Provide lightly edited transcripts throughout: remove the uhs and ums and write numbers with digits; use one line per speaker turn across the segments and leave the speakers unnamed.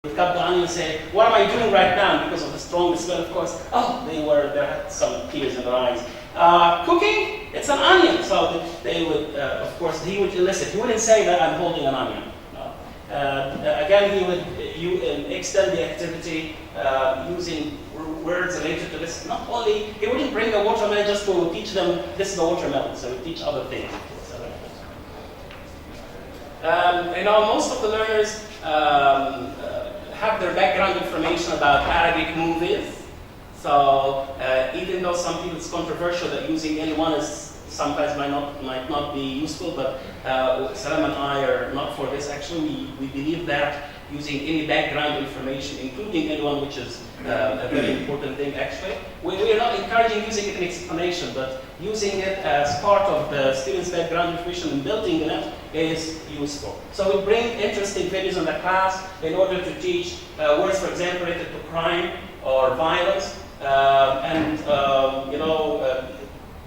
cut the onion and say, what am I doing right now? Because of the strong smell, of course. Oh, they had some tears in their eyes. Cooking, it's an onion. So they would, of course, he would elicit. He wouldn't say that I'm holding an onion. No. Again, he would extend the activity using words related to this. Not only, he wouldn't bring a watermelon just to teach them this is a watermelon. So he would teach other things. Most of the learners have their background information about Arabic movies. So even though some people it's controversial that using any one is sometimes might not be useful, but Salam and I are not for this. Actually, we believe that using any background information, including anyone, which is a very important thing actually. We are not encouraging using it in explanation, but using it as part of the student's background information and building on it is useful. So we bring interesting videos in the class in order to teach words, for example, related to crime or violence,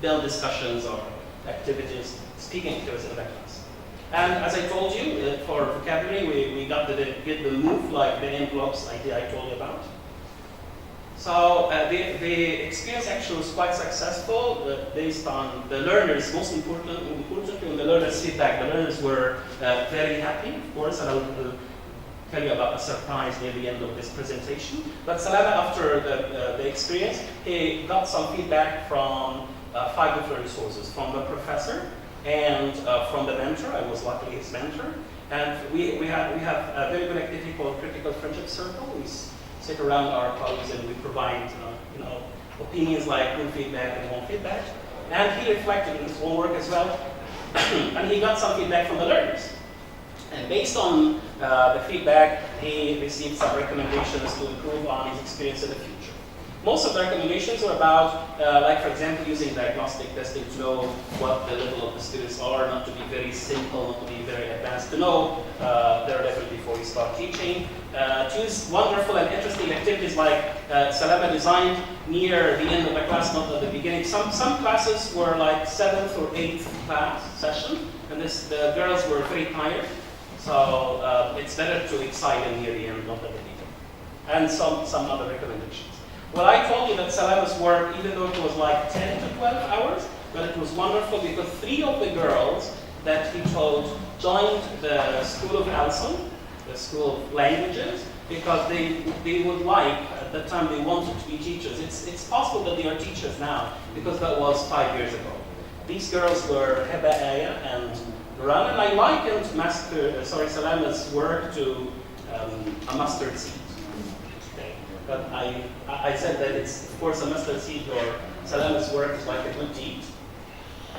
build discussions or activities, speaking activities in the class. And as I told you, for vocabulary, we got to get the move, like the envelopes idea I told you about. So the experience actually was quite successful based on the learners, most importantly, on the learners' feedback. The learners were very happy, of course, and I'll tell you about a surprise near the end of this presentation. But Salama, after the experience, he got some feedback from 5 different sources, from the professor and from the mentor. I was luckily his mentor. And we have a very good activity called Critical Friendship Circle. We sit around our colleagues and we provide opinions like good feedback and wrong feedback. And he reflected in his own work as well. And he got some feedback from the learners. And based on the feedback, he received some recommendations to improve on his experience in the future. Most of the recommendations were about, like for example, using diagnostic testing to know what the level of the students are, not to be very simple, not to be very advanced, to know their level before you start teaching. Choose wonderful and interesting activities like Salama designed near the end of the class, not at the beginning. Some classes were like 7th or 8th class session, and the girls were very tired. So it's better to excite them near the end, not at the beginning. And some other recommendations. Well, I told you that Salama's work, even though it was like 10 to 12 hours, but it was wonderful because 3 of the girls that he told joined the School of Alson, the School of Languages, because they would like, at the time they wanted to be teachers. It's possible that they are teachers now, because that was 5 years ago. These girls were Heba, Aya, and Ran, and I likened Salama's work to a mustard seed. But I said that it's, of course, a mustard seed or Salama's work is like a good deed.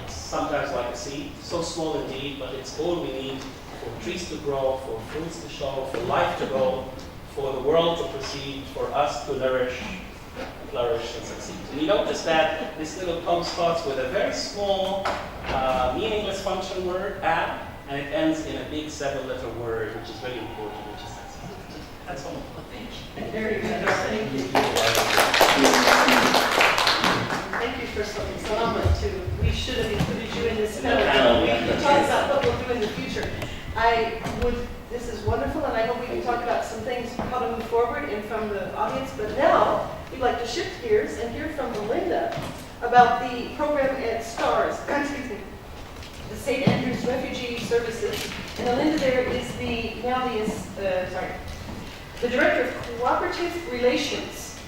It's sometimes like a seed, so small indeed, but it's all we need for trees to grow, for fruits to show, for life to go, for the world to proceed, for us to nourish, flourish, and succeed. And you notice that this little poem starts with a very small, meaningless function word, app, and it ends in a big 7-letter word, which is very important, which is success. That's all. Thank you.
Very good. Thank you. Thank you for Salama too. We should have included you in this panel. We can talk about what we'll do in the future. This is wonderful, and I hope we can talk about some things, how to move forward and from the audience. But now, we'd like to shift gears and hear from Belinda about the program at STARS, the St. Andrews Refugee Services. And Belinda there is the Director of Cooperative Relations.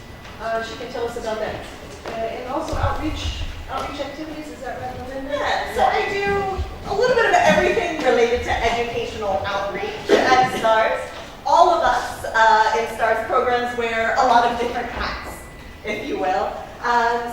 She can tell us about that. And also outreach activities, is that right, Melinda?
Yeah, so I do a little bit of everything related to educational outreach at STARS. All of us in STARS programs wear a lot of different hats, if you will.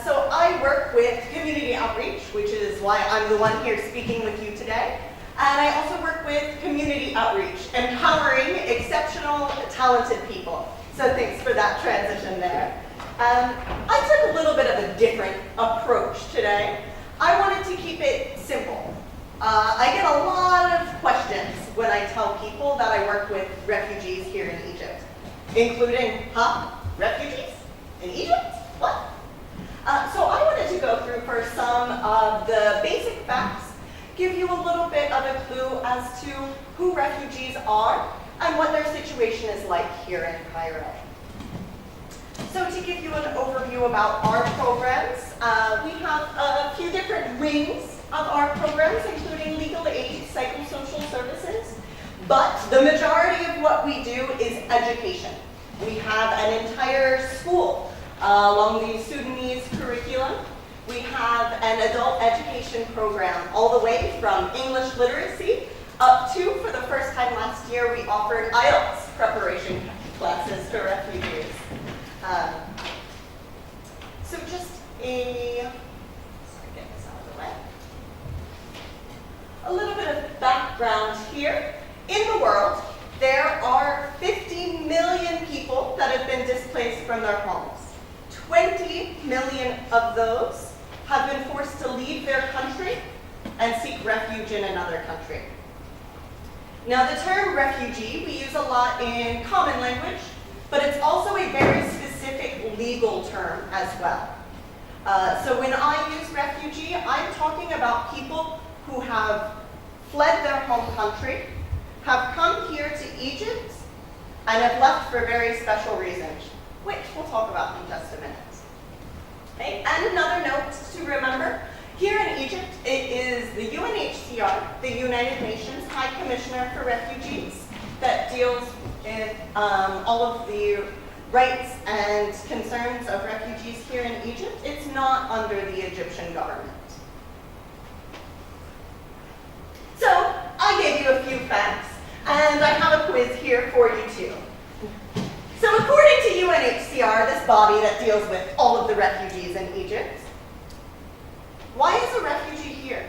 So I work with community outreach, which is why I'm the one here speaking with you today. And I also work with community outreach, empowering exceptional, talented people. So thanks for that transition there. I took a little bit of a different approach today. I wanted to keep it simple. I get a lot of questions when I tell people that I work with refugees here in Egypt, including, refugees in Egypt? What? So I wanted to go through first some of the basic facts, give you a little bit of a clue as to who refugees are, and what their situation is like here in Cairo. So to give you an overview about our programs, we have a few different wings of our programs, including legal aid, psychosocial services, but the majority of what we do is education. We have an entire school along the Sudanese curriculum. We have an adult education program all the way from English literacy up to, for the first time last year, we offered IELTS preparation classes to refugees. So just get this out of the way. A little bit of background here. In the world, there are 50 million people that have been displaced from their homes. 20 million of those have been forced to leave their country and seek refuge in another country. Now, the term refugee we use a lot in common language, but it's also a very specific legal term as well. So when I use refugee, I'm talking about people who have fled their home country, have come here to Egypt, and have left for very special reasons, which we'll talk about in just a minute. Okay? And another note to remember, here in Egypt, it is the UNHCR, the United Nations High Commissioner for Refugees, that deals with all of the rights and concerns of refugees here in Egypt. It's not under the Egyptian government. So, I gave you a few facts, and I have a quiz here for you too. So according to UNHCR, this body that deals with all of the refugees in Egypt, why is a refugee here?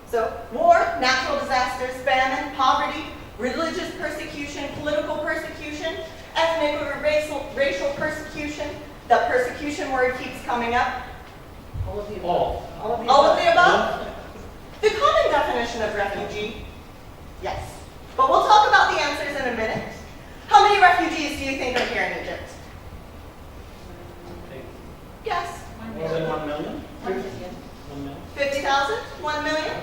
So war, natural disasters, famine, poverty, religious persecution, political persecution, ethnic or racial persecution. The persecution word keeps coming up.
All of the above.
All of the above? The common definition of refugee, yes. But we'll talk about the answers in a minute. How many refugees do you think are here in Egypt? Yes.
More than 1 million?
1 million.
1 million?
50,000? 1 million?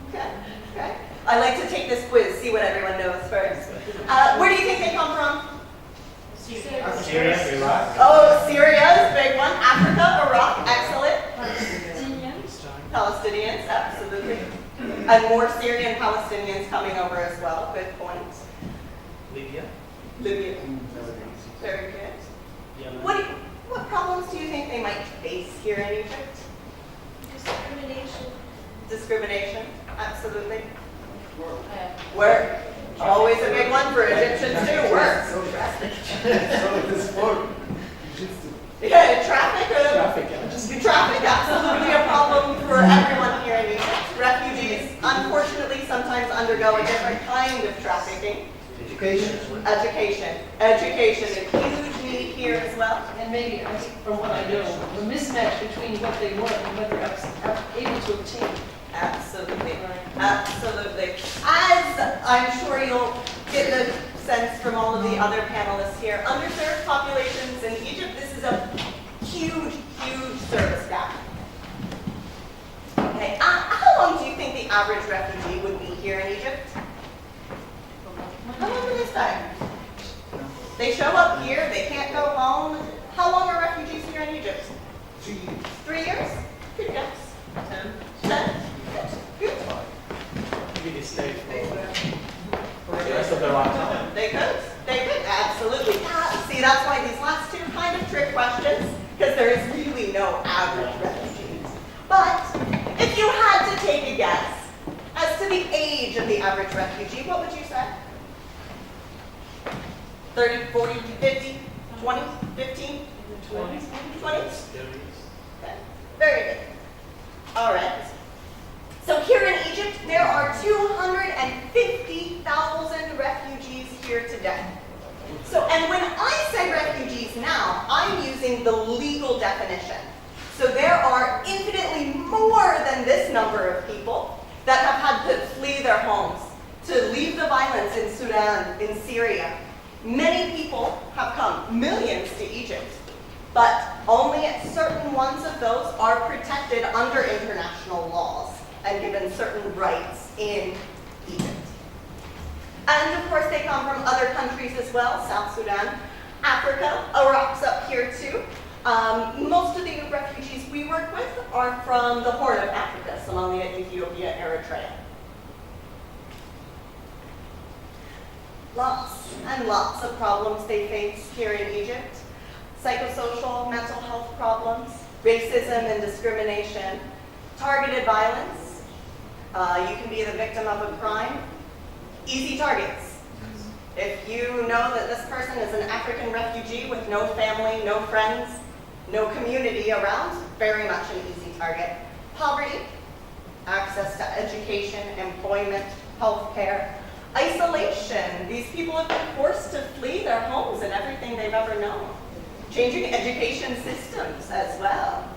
Okay. Okay. I like to take this quiz, see what everyone knows first. Where do you think they come from?
Syria, Iraq.
Oh, Syria is a big one. Africa, Iraq, excellent. Palestinians, absolutely. And more Syrian Palestinians coming over as well. Good point.
Libya.
Libya. Very good.
Yemen.
What problems do you think they might face here in Egypt?
Discrimination.
Discrimination, absolutely. Work. Always a big one for Egyptians too. Work. Yeah, traffic, absolutely a problem for everyone here in Egypt. Refugees, unfortunately, sometimes undergo a different kind of trafficking. Education is huge need here as well.
And maybe, I think from what I know, the mismatch between what they want and what they're able to obtain.
Absolutely, absolutely. As I'm sure you'll get the sense from all of the other panelists here, underserved populations in Egypt, this is a huge, huge service gap. Okay, how long do you think the average refugee would be here in Egypt? How long would they stay? They show up here, they can't go home. How long are refugees here in Egypt?
3 years.
3 years? Good guess. 10? Good.
Maybe they stay for the rest of their lifetime.
They could, absolutely. See, that's why these last two kind of trick questions, because there is really no average refugees. But if you had to take a guess as to the age of the average refugee, what would you say? 30, 40, 50, 20, 15?
20s.
20s? Okay, very good. All right. So here in Egypt, there are 250,000 refugees here today. So, and when I say refugees now, I'm using the legal definition. So there are infinitely more than this number of people that have had to flee their homes, to leave the violence in Sudan, in Syria. Many people have come, millions, to Egypt, but only certain ones of those are protected under international laws and given certain rights in Egypt. And of course, they come from other countries as well, South Sudan, Africa, Iraq's up here too. Most of the refugees we work with are from the Horn of Africa, Somalia, Ethiopia, Eritrea. Lots and lots of problems they face here in Egypt. Psychosocial, mental health problems, racism and discrimination, targeted violence. You can be the victim of a crime. Easy targets. If you know that this person is an African refugee with no family, no friends, no community around, very much an easy target. Poverty, access to education, employment, healthcare. Isolation. These people have been forced to flee their homes and everything they've ever known. Changing education systems as well.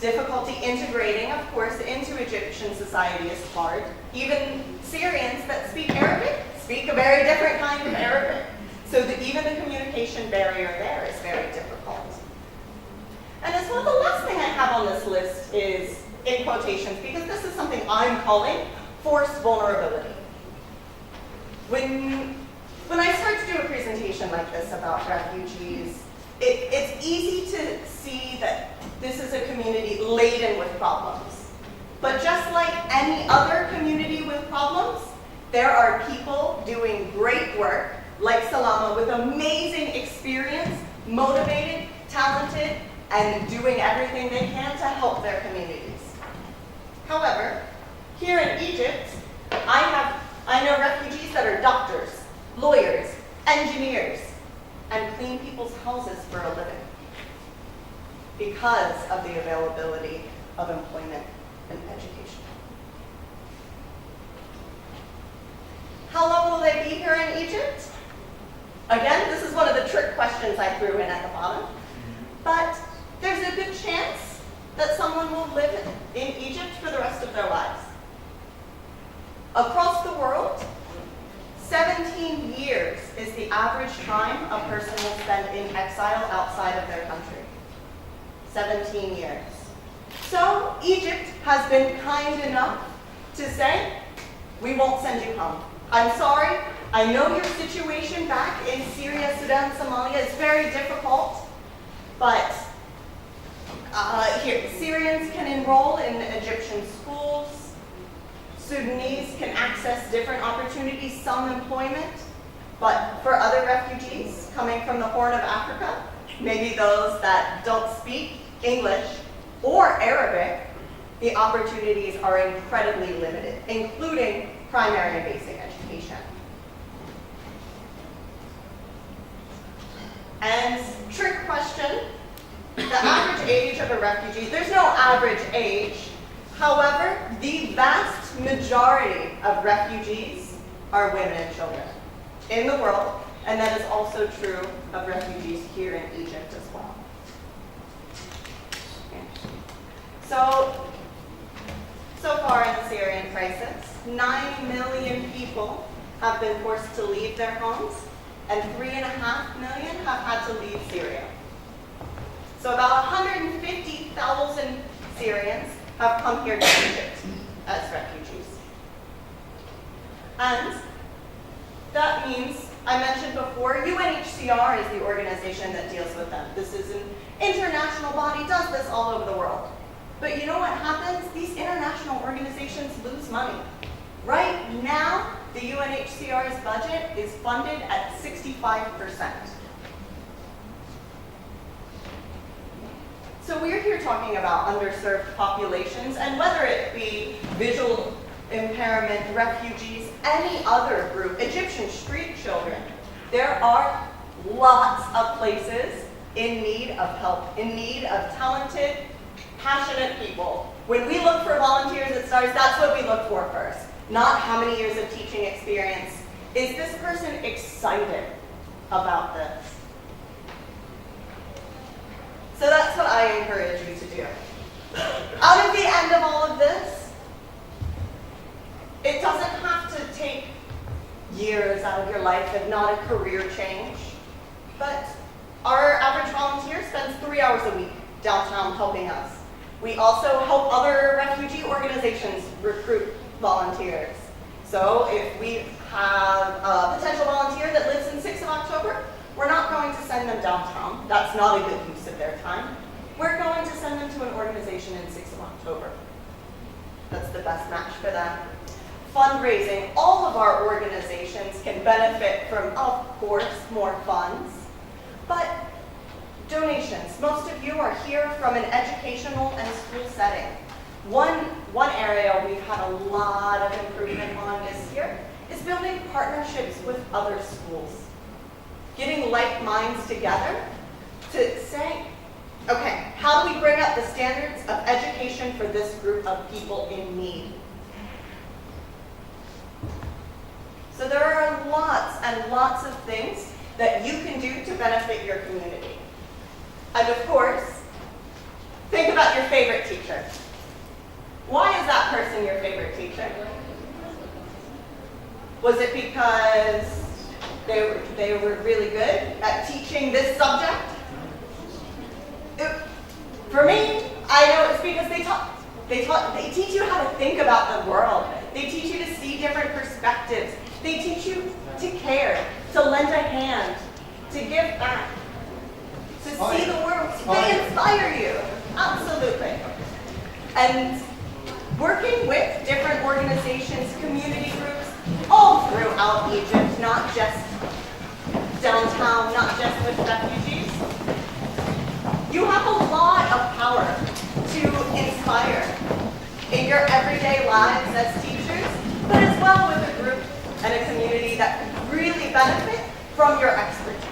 Difficulty integrating, of course, into Egyptian society is hard. Even Syrians that speak Arabic speak a very different kind of Arabic. So even the communication barrier there is very difficult. And as well, the last thing I have on this list is in quotations, because this is something I'm calling forced vulnerability. When I start to do a presentation like this about refugees, it's easy to see that this is a community laden with problems. But just like any other community with problems, there are people doing great work, like Salama, with amazing experience, motivated, talented, and doing everything they can to help their communities. However, here in Egypt, I know refugees that are doctors, lawyers, engineers, and clean people's houses for a living because of the availability of employment and education. How long will they be here in Egypt? Again, this is one of the trick questions I threw in at the bottom. But there's a good chance that someone will live in Egypt for the rest of their lives. Across the world, 17 years is the average time a person will spend in exile outside of their country. 17 years. So Egypt has been kind enough to say, we won't send you home. I'm sorry, I know your situation back in Syria, Sudan, Somalia is very difficult, but here, Syrians can enroll in Egyptian schools. Sudanese can access different opportunities, some employment, but for other refugees coming from the Horn of Africa, maybe those that don't speak English or Arabic, the opportunities are incredibly limited, including primary and basic education. And trick question, the average age of a refugee, there's no average age. However, the vast majority of refugees are women and children in the world, and that is also true of refugees here in Egypt as well. So far in the Syrian crisis, 9 million people have been forced to leave their homes, and 3.5 million have had to leave Syria. So about 150,000 Syrians have come here to Egypt as refugees. And that means, I mentioned before, UNHCR is the organization that deals with them. This is an international body, does this all over the world. But you know what happens? These international organizations lose money. Right now, the UNHCR's budget is funded at 65%. So we're here talking about underserved populations, and whether it be visual impairment, refugees, any other group, Egyptian street children, there are lots of places in need of help, in need of talented, passionate people. When we look for volunteers at STARS, that's what we look for first. Not how many years of teaching experience. Is this person excited about this? So that's what I encourage you to do. Out of the end of all of this, it doesn't have to take years out of your life, if not a career change. But our average volunteer spends 3 hours a week downtown helping us. We also help other refugee organizations recruit volunteers. So if we have a potential volunteer that lives in 6th of October, we're not going to send them downtown. That's not a good use of their time. We're going to send them to an organization in 6th of October. That's the best match for them. Fundraising, all of our organizations can benefit from, of course, more funds, but donations. Most of you are here from an educational and school setting. One area we've had a lot of improvement on this year is building partnerships with other schools. Getting like minds together to say, okay, how do we bring up the standards of education for this group of people in need? So there are lots and lots of things that you can do to benefit your community. And of course, think about your favorite teacher. Why is that person your favorite teacher? Was it because they were really good at teaching this subject? For me, I know it's because they teach you how to think about the world. They teach you to see different perspectives. They teach you to care, to lend a hand, to give back, to see the world. They inspire you, absolutely. And working with different organizations, community groups, all throughout Egypt, not just downtown, not just with refugees. You have a lot of power to inspire in your everyday lives as teachers, but as well with a group and a community that could really benefit from your expertise.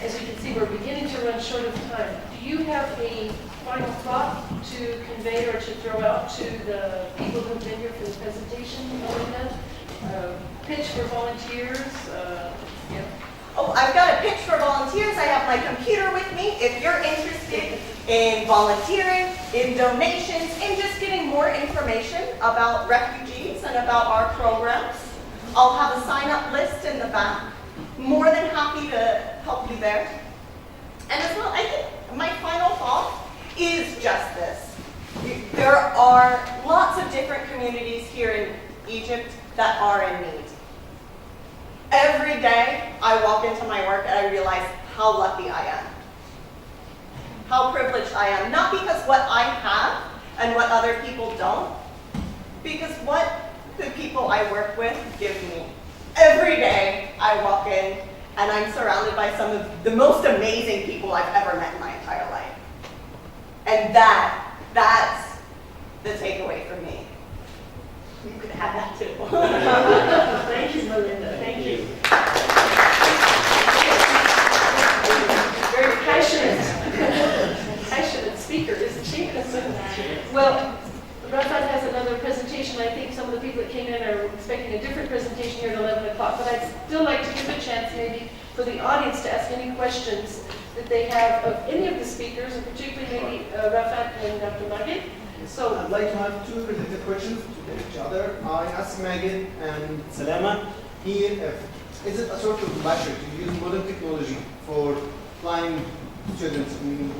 As you can see, we're beginning to run short of time. Do you have a final thought to convey or to throw out to the people who've been here for the presentation, Melinda? Pitch for volunteers? Yeah.
Oh, I've got a pitch for volunteers. I have my computer with me. If you're interested in volunteering, in donations, in just getting more information about refugees and about our programs, I'll have a sign-up list in the back. More than happy to help you there. And as well, I think my final thought is just this. There are lots of different communities here in Egypt that are in need. Every day I walk into my work and I realize how lucky I am. How privileged I am. Not because what I have and what other people don't, because what the people I work with give me. Every day I walk in and I'm surrounded by some of the most amazing people I've ever met in my entire life. And that's the takeaway for me. You could have that too.
Thank you, Melinda. Thank you. Very passionate speaker, isn't she? Well, Rafat has another presentation. I think some of the people that came in are expecting a different presentation here at 11 o'clock, but I'd still like to give a chance maybe for the audience to ask any questions that they have of any of the speakers, and particularly maybe Rafat and Dr. Magid. So
I'd like to have two related questions to each other. I asked Magid and Salama here, is it a sort of lecture to use modern technology for blind students in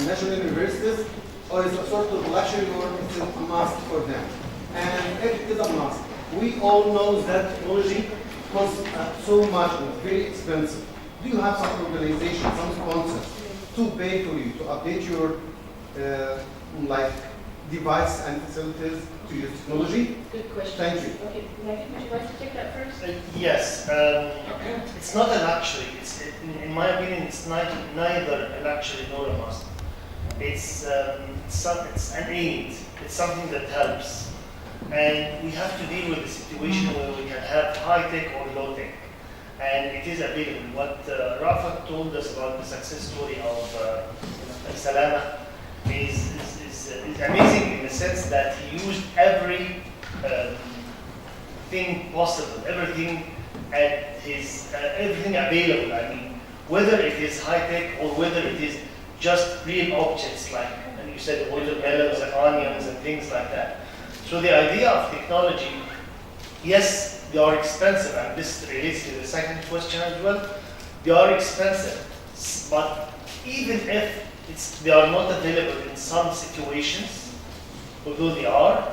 national universities, or is it a sort of lecture or is it a must for them? And if it is a must, we all know that technology costs so much and very expensive. Do you have some organization, some sponsors to pay for you to update your device and facilities to use technology?
good question.
Thank you.
Okay, Magid, would you like to take that first?
Yes, it's not a luxury. In my opinion, it's neither a luxury nor a must. It's an aid. It's something that helps. And we have to deal with the situation where we can have high-tech or low-tech. And it is available. What Rafat told us about the success story of Salama is amazing in the sense that he used every thing possible, everything at his everything available. I mean, whether it is high tech or whether it is just real objects like, and you said, watermelons and onions and things like that. So the idea of technology, yes, they are expensive, and this relates to the second question as well. They are expensive, but even if they are not available in some situations, although they are,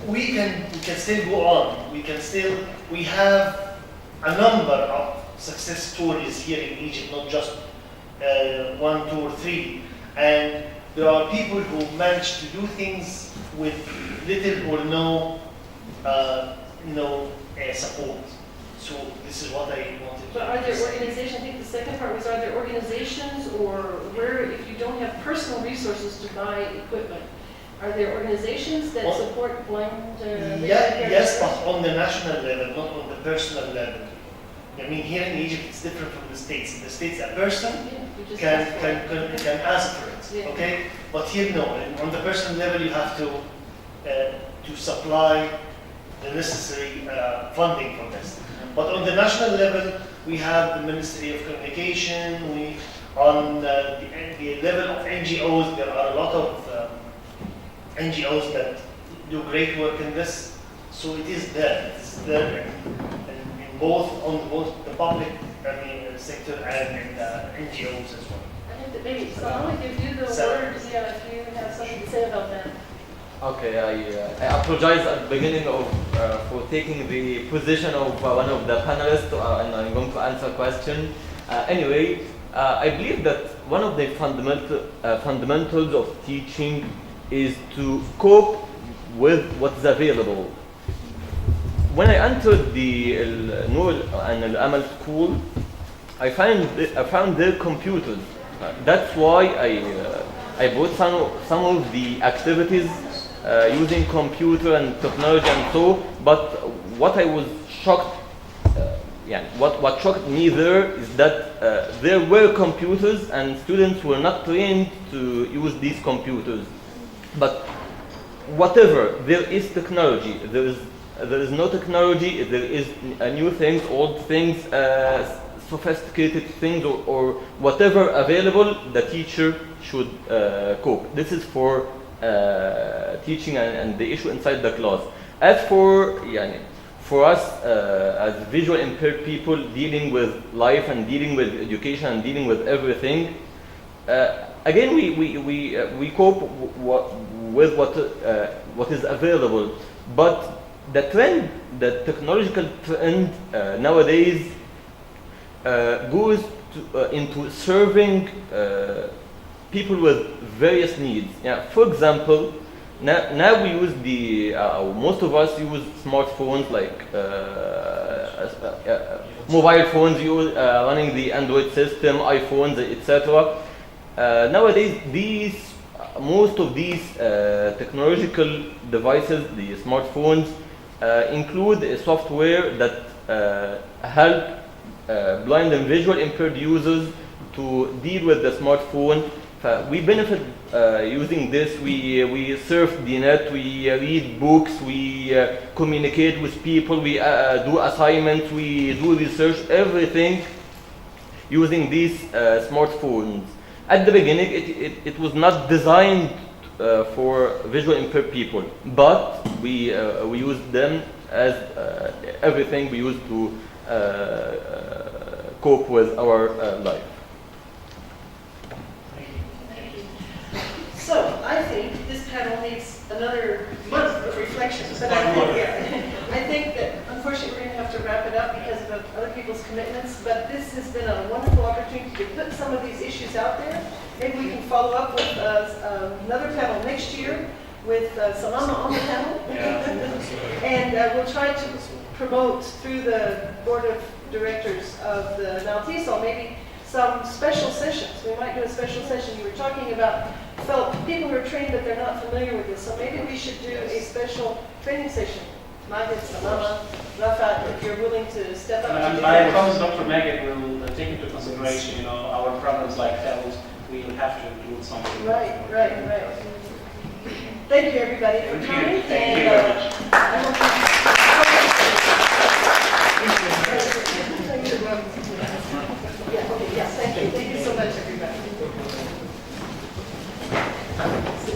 we can still go on. We have a number of success stories here in Egypt, not just 1, 2, or 3. And there are people who manage to do things with little or no support. So this is what I wanted to
But are there organizations, I think the second part was, are there organizations or where, if you don't have personal resources to buy equipment, are there organizations that
Well,
support blind?
Yes, but on the national level, not on the personal level. I mean, here in Egypt, it's different from the States. In the States, a person
Yeah, you just
can,
ask for it.
can ask for it,
Yeah.
okay? But here, no. And on the personal level, you have to supply the necessary funding for this. But on the national level, we have the Ministry of Communication. On the level of NGOs, there are a lot of NGOs that do great work in this. So it is there. It's there in both the public sector and in the NGOs as well.
I think that maybe Salama give you the
So-
word, yeah, if you have something to say about that.
Okay, I apologize at the beginning of for taking the position of one of the panelists, and I'm going to answer a question. Anyway, I believe that one of the fundamentals of teaching is to cope with what's available. When I entered the Noor and Al Amal school, I found their computers. That's why I bought some of the activities using computer and technology and so. But what I was shocked, what shocked me there is that there were computers and students were not trained to use these computers. But whatever, there is technology. There is no technology. There is new things, old things, sophisticated things, or whatever available. The teacher should cope. This is for teaching and the issue inside the class. As for us as visual impaired people dealing with life and dealing with education and dealing with everything, again we cope with what is available. But the technological trend nowadays goes into serving people with various needs. For example, now we use most of us use smartphones, like mobile phones, running the Android system, iPhones, etc. Nowadays, most of these technological devices, the smartphones, include a software that help blind and visual impaired users to deal with the smartphone. We benefit using this. We surf the net, we read books, we communicate with people, we do assignments, we do research, everything using these smartphones. At the beginning, it was not designed for visual impaired people, but we used them as everything we use to cope with our life.
So I think this panel needs another month of reflection, but I think that unfortunately we're going to have to wrap it up because of other people's commitments, but this has been a wonderful opportunity to put some of these issues out there. Maybe we can follow up with another panel next year with Salama on the panel. And we'll try to promote through the board of directors of the NileTESOL maybe some special sessions. We might do a special session. You were talking about people who are trained but they're not familiar with this. So maybe we should do a special training session. Magid, Salama, Rafa, if you're willing to step up.
And I promise Dr. Magid will take into consideration, our problems like health. We will have to include something.
Right. Thank you, everybody, for coming.
Thank you very much.
I hope Thank you so much, everybody.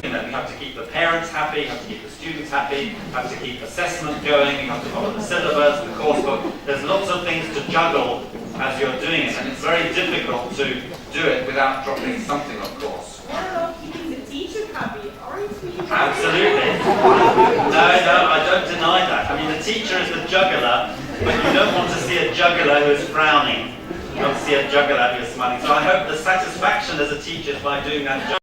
You have to keep the parents happy, you have to keep the students happy, you have to keep assessment going, you have to follow the syllabus, the coursebook. There's lots of things to juggle as you're doing it, and it's very difficult to do it without dropping something, of course.
Wow, keeping the teacher happy, aren't we?
Absolutely. No, I don't deny that. I mean, the teacher is the juggler, but you don't want to see a juggler who is frowning. You want to see a juggler who is smiling. So I hope the satisfaction as a teacher is by doing that